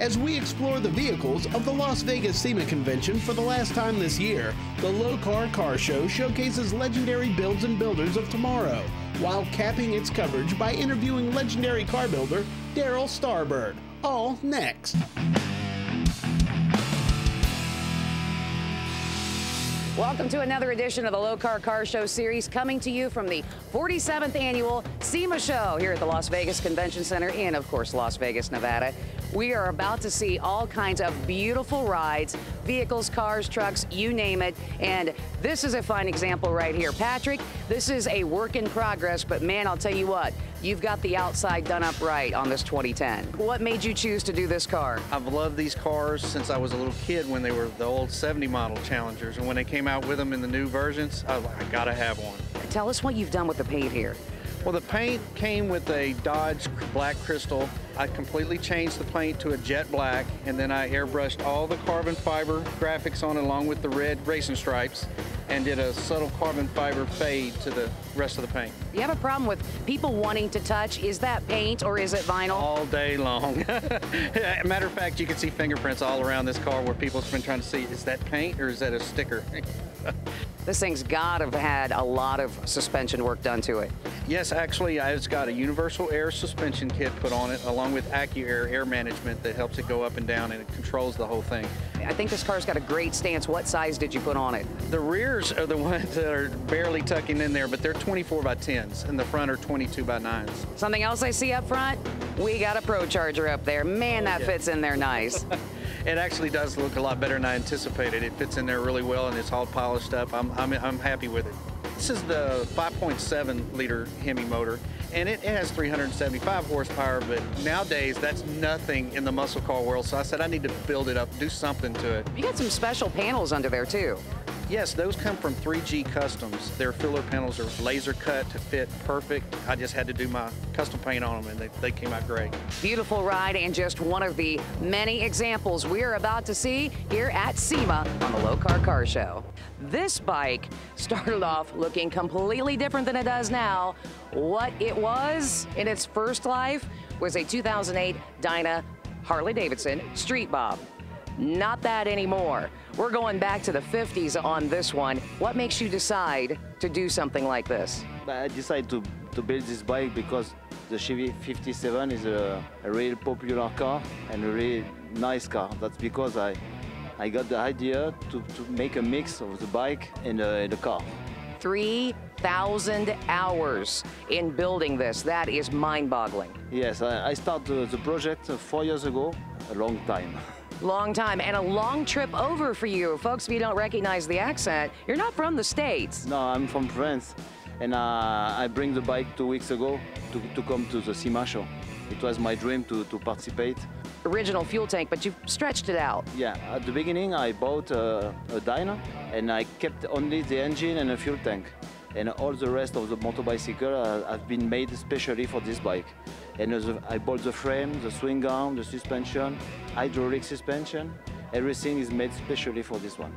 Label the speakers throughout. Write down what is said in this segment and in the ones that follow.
Speaker 1: As we explore the vehicles of the Las Vegas SEMA convention for the last time this year, the Lokar Car Show showcases legendary builds and builders of tomorrow, while capping its coverage by interviewing legendary car builder Darryl Starbird. All next.
Speaker 2: Welcome to another edition of the Lokar Car Show series, coming to you from the 47th annual SEMA show here at the Las Vegas Convention Center in, of course, Las Vegas, Nevada. We are about to see all kinds of beautiful rides, vehicles, cars, trucks, you name it. And this is a fine example right here. Patrick, this is a work in progress, but man, I'll tell you what, you've got the outside done up right on this 2010. What made you choose to do this car?
Speaker 3: I've loved these cars since I was a little kid when they were the old 70 model Challengers. And when they came out with them in the new versions, I was like, I gotta have one.
Speaker 2: Tell us what you've done with the paint here.
Speaker 3: Well, the paint came with a Dodge Black Crystal. I completely changed the paint to a jet black, and then I airbrushed all the carbon fiber graphics on it along with the red racing stripes, and did a subtle carbon fiber fade to the rest of the paint.
Speaker 2: You have a problem with people wanting to touch, is that paint or is it vinyl?
Speaker 3: All day long. Matter of fact, you can see fingerprints all around this car where people have been trying to see, is that paint or is that a sticker?
Speaker 2: This thing's got to have had a lot of suspension work done to it.
Speaker 3: Yes, actually, it's got a universal air suspension kit put on it, along with AccuAir air management that helps it go up and down, and it controls the whole thing.
Speaker 2: I think this car's got a great stance. What size did you put on it?
Speaker 3: The rears are the ones that are barely tucking in there, but they're 24 by 10s, and the front are 22 by 9s.
Speaker 2: Something else I see up front? We got a Pro Charger up there. Man, that fits in there nice.
Speaker 3: It actually does look a lot better than I anticipated. It fits in there really well, and it's all polished up. I'm happy with it. This is the 5.7 liter Hemi motor, and it has 375 horsepower, but nowadays that's nothing in the muscle car world, so I said I need to build it up, do something to it.
Speaker 2: You got some special panels under there too.
Speaker 3: Yes, those come from 3G Customs. Their filler panels are laser cut to fit perfect. I just had to do my custom paint on them, and they came out great.
Speaker 2: Beautiful ride, and just one of the many examples we're about to see here at SEMA on the Lokar Car Show. This bike started off looking completely different than it does now. What it was in its first life was a 2008 Dyna Harley-Davidson Street Bob. Not that anymore. We're going back to the 50s on this one. What makes you decide to do something like this?
Speaker 4: I decided to build this bike because the Chevy 57 is a really popular car and a really nice car. That's because I got the idea to make a mix of the bike and the car.
Speaker 2: 3,000 hours in building this. That is mind-boggling.
Speaker 4: Yes, I started the project 4 years ago, a long time.
Speaker 2: Long time, and a long trip over for you. Folks, if you don't recognize the accent, you're not from the States.
Speaker 4: No, I'm from France, and I bring the bike 2 weeks ago to come to the SEMA show. It was my dream to participate.
Speaker 2: Original fuel tank, but you've stretched it out.
Speaker 4: Yeah, at the beginning I bought a Dyna, and I kept only the engine and a fuel tank. And all the rest of the motorbicycle have been made especially for this bike. And I bought the frame, the swing arm, the suspension, hydraulic suspension. Everything is made specially for this one.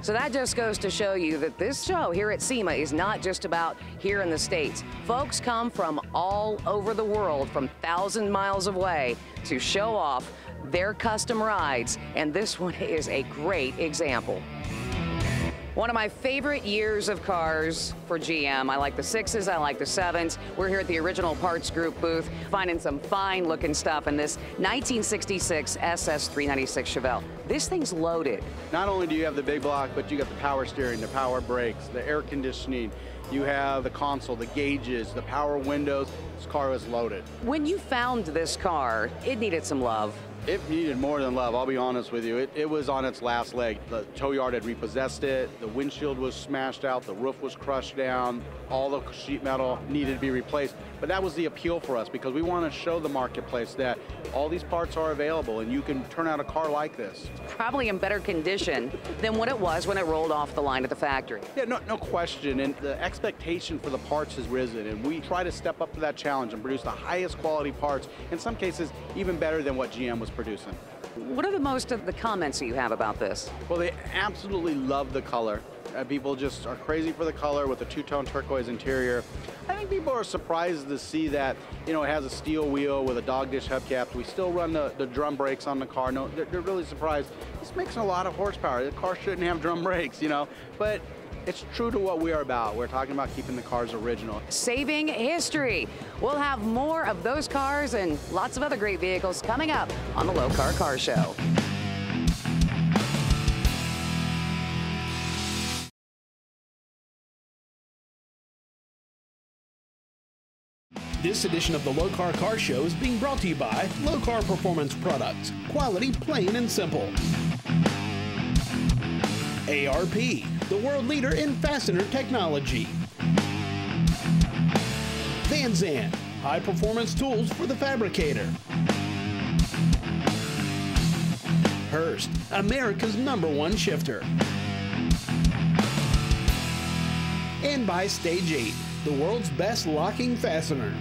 Speaker 2: So that just goes to show you that this show here at SEMA is not just about here in the States. Folks come from all over the world, from 1,000 miles away, to show off their custom rides, and this one is a great example. One of my favorite years of cars for GM. I like the 6s, I like the 7s. We're here at the Original Parts Group booth, finding some fine looking stuff in this 1966 SS396 Chevelle. This thing's loaded.
Speaker 5: Not only do you have the big block, but you got the power steering, the power brakes, the air conditioning. You have the console, the gauges, the power windows. This car is loaded.
Speaker 2: When you found this car, it needed some love.
Speaker 5: It needed more than love, I'll be honest with you. It was on its last leg. The tow yard had repossessed it, the windshield was smashed out, the roof was crushed down, all the sheet metal needed to be replaced. But that was the appeal for us, because we want to show the marketplace that all these parts are available and you can turn out a car like this.
Speaker 2: Probably in better condition than what it was when it rolled off the line at the factory.
Speaker 5: Yeah, no question. And the expectation for the parts has risen, and we try to step up to that challenge and produce the highest quality parts, in some cases even better than what GM was producing.
Speaker 2: What are the most of the comments that you have about this?
Speaker 5: Well, they absolutely love the color. People just are crazy for the color with the two-tone turquoise interior. I think people are surprised to see that, you know, it has a steel wheel with a dog dish hubcap. We still run the drum brakes on the car. No, they're really surprised. This makes a lot of horsepower. The car shouldn't have drum brakes, you know, but it's true to what we are about. We're talking about keeping the cars original.
Speaker 2: Saving history. We'll have more of those cars and lots of other great vehicles coming up on the Lokar Car Show.
Speaker 1: This edition of the Lokar Car Show is being brought to you by Lokar Performance Products. Quality, plain and simple. ARP, the world leader in fastener technology. Van Zandt, high-performance tools for the fabricator. Hurst, America's #1 shifter. And by Stage 8, the world's best locking fastener.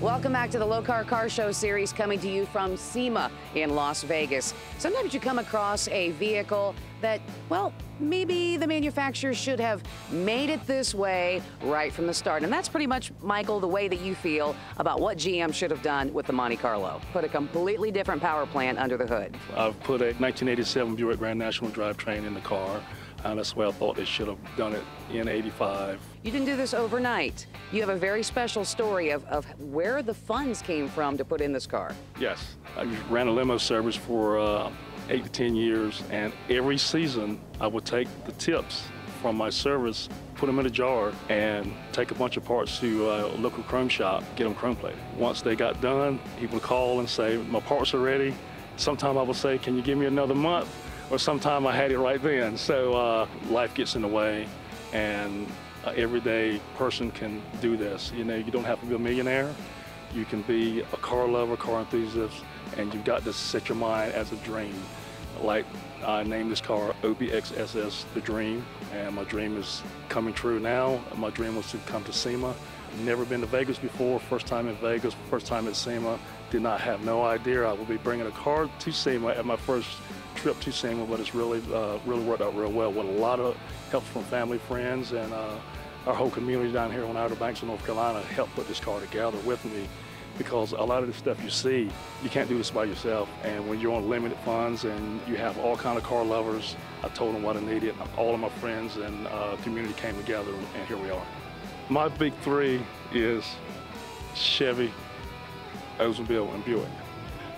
Speaker 2: Welcome back to the Lokar Car Show series, coming to you from SEMA in Las Vegas. Sometimes you come across a vehicle that, well, maybe the manufacturer should have made it this way right from the start. And that's pretty much, Michael, the way that you feel about what GM should have done with the Monte Carlo. Put a completely different power plant under the hood.
Speaker 6: I've put a 1987 Buick Grand National drivetrain in the car. And that's why I thought they should have done it in '85.
Speaker 2: You didn't do this overnight. You have a very special story of where the funds came from to put in this car.
Speaker 6: Yes, I ran a limo service for 8 to 10 years, and every season I would take the tips from my service, put them in a jar, and take a bunch of parts to a local chrome shop, get them chrome plated. Once they got done, he would call and say, my parts are ready. Sometime I would say, can you give me another month? Or sometime I had it right then. So life gets in the way, and everyday person can do this. You know, you don't have to be a millionaire. You can be a car lover, car enthusiast, and you've got to set your mind as a dream. Like I named this car OBX SS, The Dream, and my dream is coming true now. My dream was to come to SEMA. Never been to Vegas before, first time in Vegas, first time at SEMA. Did not have no idea I would be bringing a car to SEMA at my first trip to SEMA, but it's really worked out real well with a lot of help from family, friends, and our whole community down here on Outer Banks of North Carolina helped put this car together with me, because a lot of the stuff you see, you can't do this by yourself. And when you're on limited funds and you have all kind of car lovers, I told them what I needed. All of my friends and community came together, and here we are. My big three is Chevy, Oldsmobile, and Buick.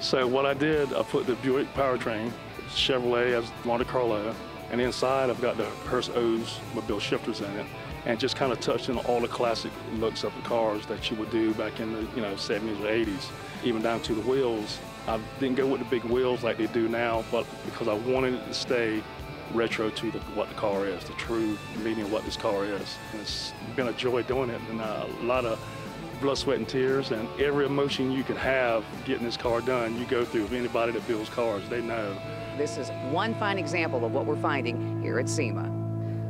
Speaker 6: So what I did, I put the Buick powertrain, Chevrolet as Monte Carlo, and inside I've got the Hurst Oldsmobile shifters in it, and just kind of touched on all the classic looks of the cars that you would do back in the 70s or 80s, even down to the wheels. I didn't go with the big wheels like they do now, but because I wanted it to stay retro to what the car is, the true meaning of what this car is. And it's been a joy doing it, and a lot of blood, sweat, and tears, and every emotion you can have getting this car done, you go through. With anybody that builds cars, they know.
Speaker 2: This is one fine example of what we're finding here at SEMA.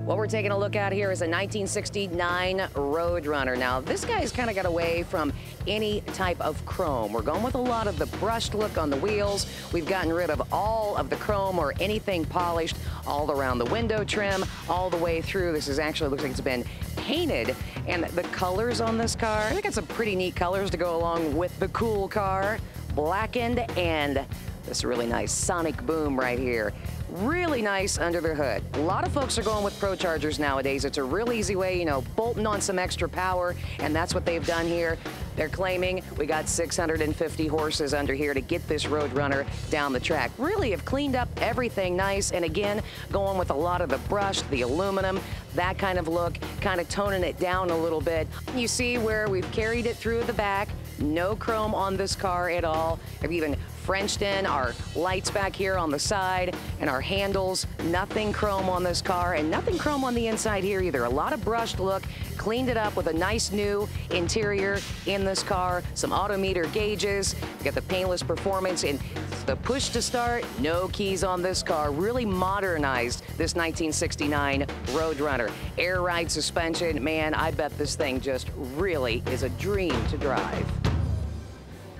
Speaker 2: What we're taking a look at here is a 1969 Roadrunner. Now, this guy's kind of got away from any type of chrome. We're going with a lot of the brushed look on the wheels. We've gotten rid of all of the chrome or anything polished all around the window trim, all the way through. This is actually looks like it's been painted. And the colors on this car, I think it's some pretty neat colors to go along with the cool car. Blackened and this really nice sonic boom right here. Really nice under the hood. A lot of folks are going with Pro Chargers nowadays. It's a real easy way, bolting on some extra power, and that's what they've done here. They're claiming we got 650 horses under here to get this Roadrunner down the track. Really have cleaned up everything nice, and again, going with a lot of the brushed, the aluminum, that kind of look, kind of toning it down a little bit. You see where we've carried it through the back. No chrome on this car at all. I've even Frenched in our lights back here on the side and our handles. Nothing chrome on this car, and nothing chrome on the inside here either. A lot of brushed look, cleaned it up with a nice new interior in this car. Some autometer gauges. We got the painless performance and the push to start. No keys on this car. Really modernized this 1969 Roadrunner. Air ride suspension. Man, I bet this thing just really is a dream to drive.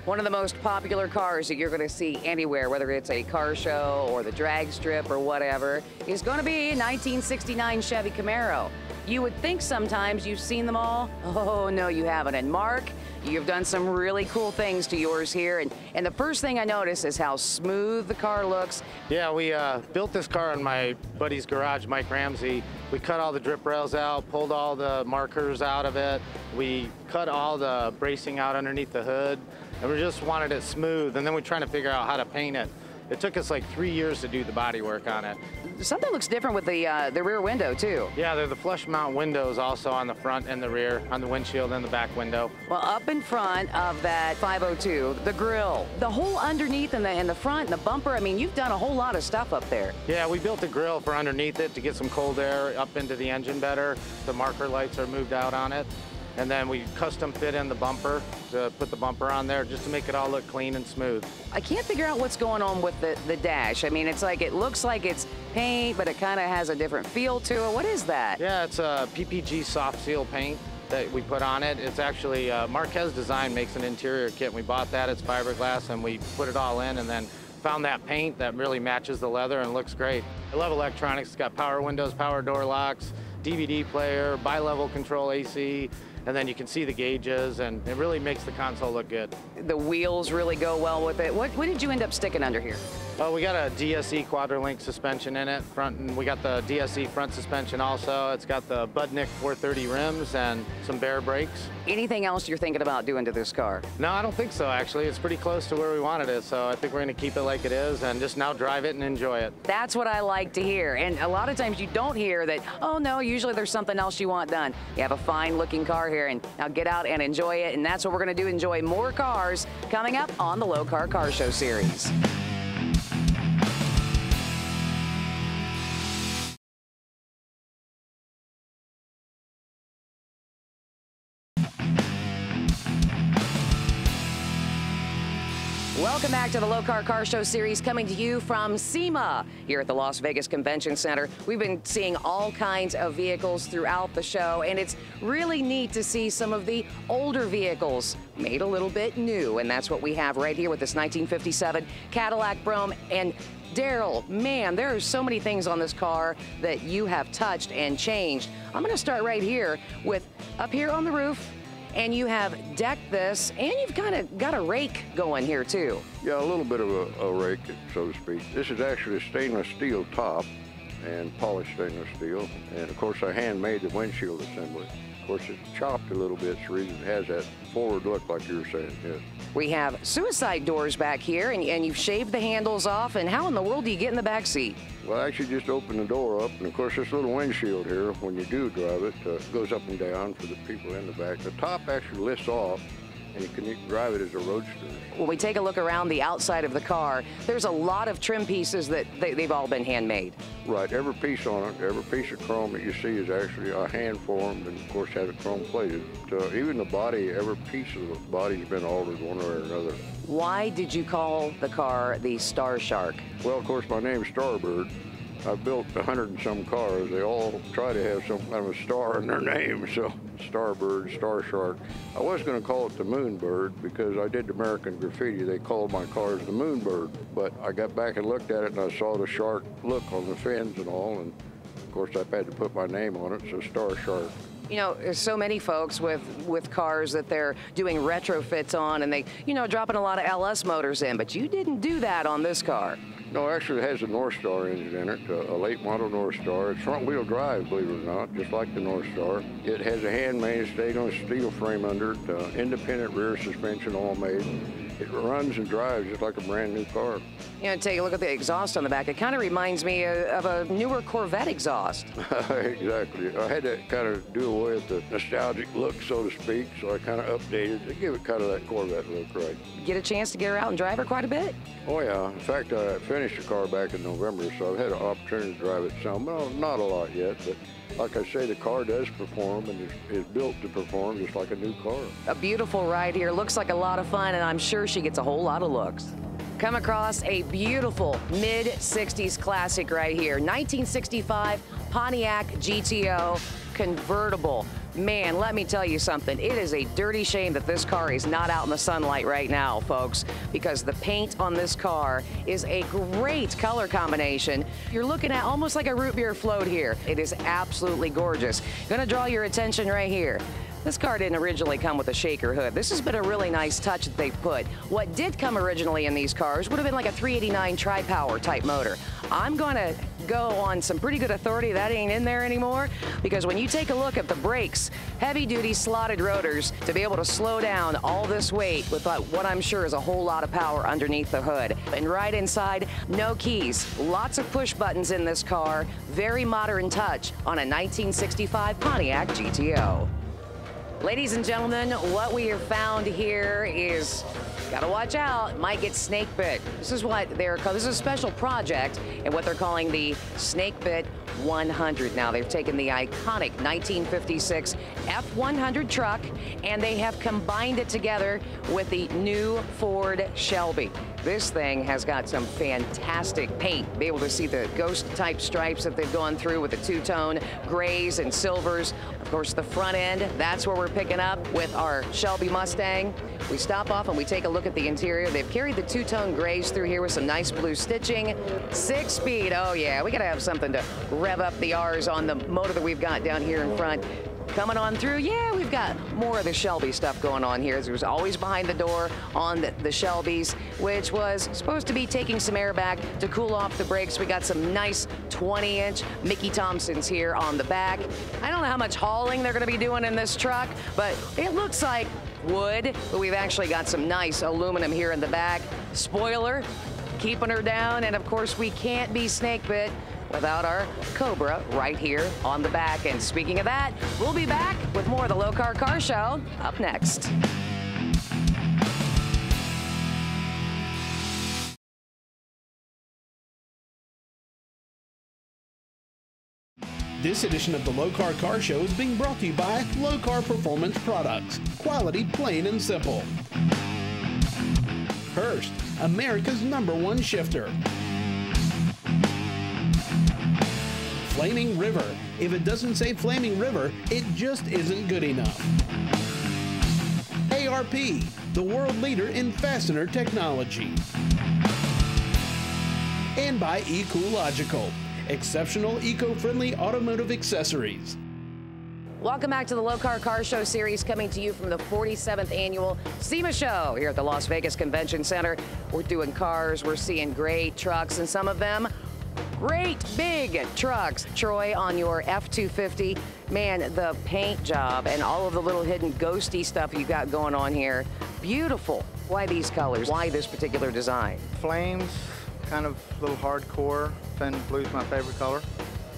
Speaker 2: One of the most popular cars that you're going to see anywhere, whether it's a car show or the drag strip or whatever, is going to be a 1969 Chevy Camaro. You would think sometimes you've seen them all. Oh, no, you haven't. And Mark, you've done some really cool things to yours here. And the first thing I notice is how smooth the car looks.
Speaker 7: Yeah, we built this car in my buddy's garage, Mike Ramsey. We cut all the drip rails out, pulled all the markers out of it. We cut all the bracing out underneath the hood. And we just wanted it smooth. And then we're trying to figure out how to paint it. It took us like 3 years to do the body work on it.
Speaker 2: Something looks different with the rear window, too.
Speaker 7: Yeah, they're the flush mount windows also on the front and the rear, on the windshield and the back window.
Speaker 2: Well, up in front of that 502, the grille, the whole underneath and the front and the bumper, I mean, you've done a whole lot of stuff up there.
Speaker 7: Yeah, we built a grille for underneath it to get some cold air up into the engine better. The marker lights are moved out on it. And then we custom fit in the bumper to put the bumper on there just to make it all look clean and smooth.
Speaker 2: I can't figure out what's going on with the dash. I mean, it's like, it looks like it's paint, but it kind of has a different feel to it. What is that?
Speaker 7: Yeah, it's a PPG soft seal paint that we put on it. It's actually, Marquez Design makes an interior kit. We bought that, it's fiberglass, and we put it all in and then found that paint that really matches the leather and looks great. I love electronics. It's got power windows, power door locks, DVD player, bi-level control AC, and then you can see the gauges, and it really makes the console look good.
Speaker 2: The wheels really go well with it. What did you end up sticking under here?
Speaker 7: We got a DSE quadra-link suspension in it, front, and we got the DSE front suspension also. It's got the Budnick 430 rims and some Bear brakes.
Speaker 2: Anything else you're thinking about doing to this car?
Speaker 7: No, I don't think so, actually. It's pretty close to where we wanted it, so I think we're going to keep it like it is and just now drive it and enjoy it.
Speaker 2: That's what I like to hear. And a lot of times you don't hear that, oh, no, usually there's something else you want done. You have a fine-looking car here, and now get out and enjoy it, and that's what we're going to do, enjoy more cars coming up on the Lokar Car Show series. Welcome back to the Lokar Car Show series, coming to you from SEMA here at the Las Vegas Convention Center. We've been seeing all kinds of vehicles throughout the show, and it's really neat to see some of the older vehicles made a little bit new, and that's what we have right here with this 1957 Cadillac Brougham. And Darryl, man, there are so many things on this car that you have touched and changed. I'm going to start right here with up here on the roof. And you have decked this, and you've kind of got a rake going here, too.
Speaker 8: Yeah, a little bit of a rake, so to speak. This is actually a stainless steel top and polished stainless steel. And, of course, I hand-made the windshield assembly. Of course, it's chopped a little bit, so it has that forward look like you were saying, yes.
Speaker 2: We have suicide doors back here, and you've shaved the handles off. And how in the world do you get in the back seat?
Speaker 8: Well, I actually just open the door up, and of course this little windshield here, when you do drive it, goes up and down for the people in the back. The top actually lifts off, and you can drive it as a roadster.
Speaker 2: When we take a look around the outside of the car, there's a lot of trim pieces that they've all been handmade.
Speaker 8: Right, every piece on it, every piece of chrome that you see is actually hand-formed, and of course has a chrome plated. Even the body, every piece of the body's been altered one way or another.
Speaker 2: Why did you call the car the Star Shark?
Speaker 8: Well, of course, my name's Starbird. I've built 100 and some cars. They all try to have some kind of a star in their name, so Starbird, Star Shark. I was going to call it the Moonbird because I did American Graffiti. They called my cars the Moonbird, but I got back and looked at it and I saw the shark look on the fins and all, and of course I had to put my name on it, so Star Shark.
Speaker 2: You know, there's so many folks with cars that they're doing retrofits on, and they, you know, dropping a lot of LS motors in, but you didn't do that on this car.
Speaker 8: No, actually it has a North Star engine in it, a late model North Star. It's front-wheel drive, believe it or not, just like the North Star. It has a hand-made stainless steel frame under it, independent rear suspension, all made. It runs and drives just like a brand new car.
Speaker 2: You know, take a look at the exhaust on the back. It kind of reminds me of a newer Corvette exhaust.
Speaker 8: Exactly. I had to kind of do away with the nostalgic look, so to speak, so I kind of updated to give it kind of that Corvette look, right.
Speaker 2: Get a chance to get her out and drive her quite a bit?
Speaker 8: Oh, yeah. In fact, I finished the car back in November, so I've had an opportunity to drive it some. Well, not a lot yet, but like I say, the car does perform and is built to perform just like a new car. A
Speaker 2: beautiful ride here. Looks like a lot of fun, and I'm sure she gets a whole lot of looks. Come across a beautiful mid-60s classic right here. 1965 Pontiac GTO convertible. Man, let me tell you something. It is a dirty shame that this car is not out in the sunlight right now, folks, because the paint on this car is a great color combination. You're looking at almost like a root beer float here. It is absolutely gorgeous. Gonna draw your attention right here. This car didn't originally come with a shaker hood. This has been a really nice touch that they've put. What did come originally in these cars would have been like a 389 tri-power type motor. I'm going to go on some pretty good authority that ain't in there anymore, because when you take a look at the brakes, heavy-duty slotted rotors to be able to slow down all this weight with what I'm sure is a whole lot of power underneath the hood. And right inside, no keys. Lots of push buttons in this car. Very modern touch on a 1965 Pontiac GTO. Ladies and gentlemen, what we have found here is, gotta watch out, might get snake bit. This is what they're called. This is a special project and what they're calling the Snake Bit 100. Now, they've taken the iconic 1956 F100 truck and they have combined it together with the new Ford Shelby. This thing has got some fantastic paint. Be able to see the ghost-type stripes that they've gone through with the two-tone grays and silvers. Of course, the front end, that's where we're picking up with our Shelby Mustang. We stop off and we take a look at the interior. They've carried the two-tone grays through here with some nice blue stitching. 6-speed, oh yeah, we gotta have something to rev up the R's on the motor that we've got down here in front. Coming on through, yeah, we've got more of the Shelby stuff going on here. It was always behind the door on the Shelbys, which was supposed to be taking some air back to cool off the brakes. We got some nice 20-inch Mickey Thompsons here on the back. I don't know how much hauling they're gonna be doing in this truck, but it looks like wood, but we've actually got some nice aluminum here in the back. Spoiler, keeping her down, and of course we can't be snake bit without our Cobra right here on the back. And speaking of that, we'll be back with more of the Lokar Car Show up next.
Speaker 1: This edition of the Lokar Car Show is being brought to you by Lokar Performance Products. Quality, plain and simple. Hurst, America's #1 shifter. Flaming River. If it doesn't say Flaming River, it just isn't good enough. ARP, the world leader in fastener technology. And by Ecological, exceptional eco-friendly automotive accessories.
Speaker 2: Welcome back to the Lokar Car Show series, coming to you from the 47th annual SEMA show here at the Las Vegas Convention Center. We're doing cars, we're seeing great trucks, and some of them great big trucks. Troy, on your F-250, man, the paint job and all of the little hidden ghosty stuff you got going on here, beautiful. Why these colors? Why this particular design?
Speaker 9: Flames, kind of a little hardcore. Fen blue's my favorite color.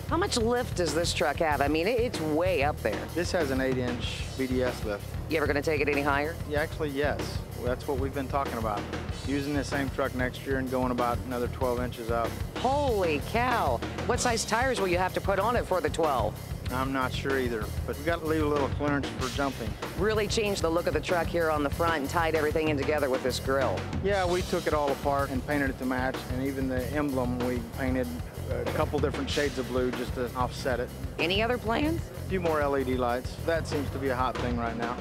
Speaker 2: How much lift does this truck have? I mean, it's way up there.
Speaker 9: This has an 8-inch BDS lift.
Speaker 2: You ever gonna take it any higher?
Speaker 9: Yeah, actually, yes. That's what we've been talking about. Using the same truck next year and going about another 12 inches up.
Speaker 2: Holy cow. What size tires will you have to put on it for the 12?
Speaker 9: I'm not sure either, but we've got to leave a little clearance for jumping.
Speaker 2: Really changed the look of the truck here on the front and tied everything in together with this grille.
Speaker 9: Yeah, we took it all apart and painted it to match, and even the emblem we painted a couple different shades of blue just to offset it.
Speaker 2: Any other plans?
Speaker 9: A few more LED lights. That seems to be a hot thing right now.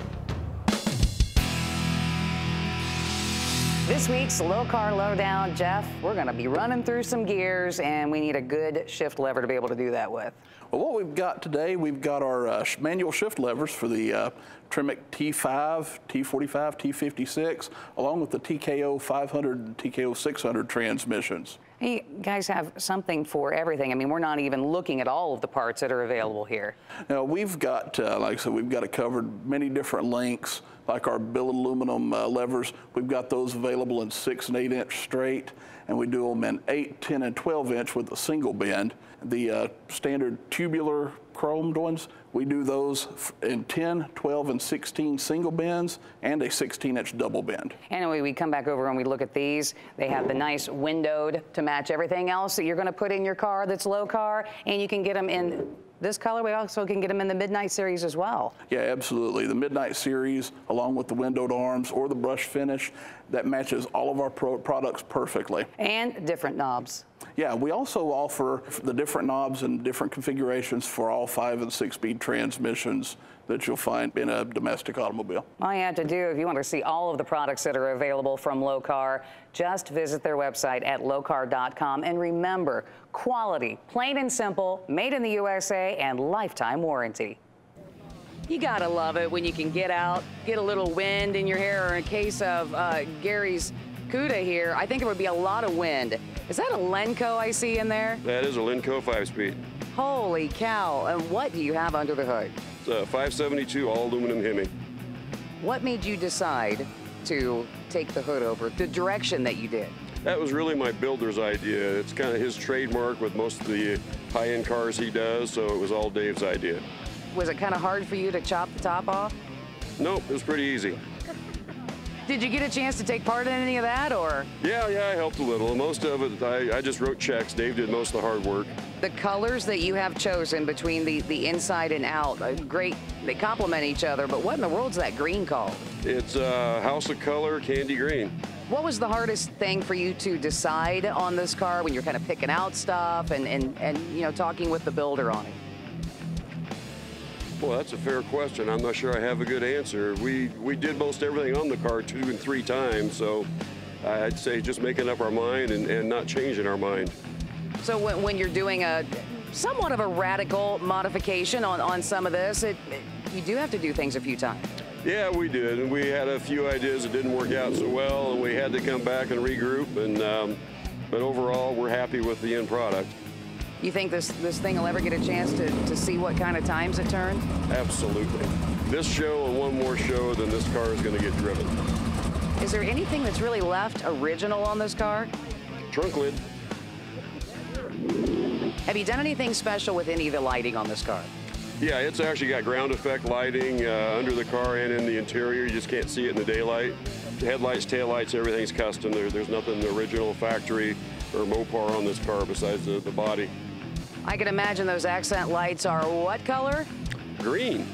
Speaker 2: This week's Lokar Lowdown, Jeff, we're going to be running through some gears, and we need a good shift lever to be able to do that with.
Speaker 10: Well, what we've got today, we've got our manual shift levers for the Tremec T5, T45, T56, along with the TKO 500 and TKO 600 transmissions.
Speaker 2: You guys have something for everything. I mean, we're not even looking at all of the parts that are available here.
Speaker 10: Now, we've got, like I said, we've got it covered many different lengths, like our billet aluminum levers. We've got those available in 6 and 8 inch straight, and we do them in 8, 10, and 12 inch with a single bend. The standard tubular chromed ones, we do those in 10, 12, and 16 single bends and a 16-inch double bend.
Speaker 2: Anyway, we come back over and we look at these. They have the nice windowed to match everything else that you're going to put in your car that's Lokar, and you can get them in this color. We also can get them in the Midnight Series as well.
Speaker 10: Yeah, absolutely. The Midnight Series, along with the windowed arms or the brush finish, that matches all of our products perfectly.
Speaker 2: And different knobs.
Speaker 10: Yeah, we also offer the different knobs and different configurations for all 5 and 6 speed transmissions that you'll find in a domestic automobile.
Speaker 2: All you have to do, if you want to see all of the products that are available from Lokar, just visit their website at lokar.com. And remember, quality, plain and simple, made in the USA, and lifetime warranty. You gotta love it when you can get out, get a little wind in your hair, or in case of Gary's Cuda here, I think there would be a lot of wind. Is that a Lenco I see in there?
Speaker 11: That is a Lenco 5-speed.
Speaker 2: Holy cow, and what do you have under the hood?
Speaker 11: It's a 572 all aluminum Hemi.
Speaker 2: What made you decide to take the hood over, the direction that you did?
Speaker 11: That was really my builder's idea. It's kind of his trademark with most of the high-end cars he does, so it was all Dave's idea.
Speaker 2: Was it kind of hard for you to chop the top off?
Speaker 11: Nope, it was pretty easy.
Speaker 2: Did you get a chance to take part in any of that, or?
Speaker 11: Yeah, I helped a little. Most of it, I just wrote checks. Dave did most of the hard work.
Speaker 2: The colors that you have chosen between the inside and out, great, they complement each other, but what in the world's that green called?
Speaker 11: It's House of Color Candy Green.
Speaker 2: What was the hardest thing for you to decide on this car when you're kind of picking out stuff and you know, talking with the builder on it?
Speaker 11: Well, that's a fair question. I'm not sure I have a good answer. We did most everything on the car 2 and 3 times, so I'd say just making up our mind and not changing our mind.
Speaker 2: So when you're doing a somewhat of a radical modification on some of this, you do have to do things a few times.
Speaker 11: Yeah, we did, and we had a few ideas that didn't work out so well, and we had to come back and regroup, and but overall, we're happy with the end product.
Speaker 2: You think this thing will ever get a chance to see what kind of times it turned?
Speaker 11: Absolutely. This show and one more show, then this car is going to get driven.
Speaker 2: Is there anything that's really left original on this car?
Speaker 11: Trunk lid.
Speaker 2: Have you done anything special with any of the lighting on this car?
Speaker 11: Yeah, it's actually got ground effect lighting under the car and in the interior. You just can't see it in the daylight. The headlights, taillights, everything's custom. There's nothing original factory or Mopar on this car besides the body.
Speaker 2: I can imagine those accent lights are what color?
Speaker 11: Green.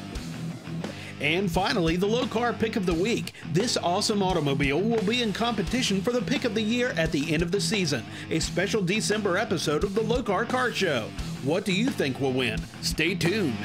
Speaker 1: And finally, the Lokar Pick of the Week. This awesome automobile will be in competition for the Pick of the Year at the end of the season, a special December episode of the Lokar Car Show. What do you think will win? Stay tuned.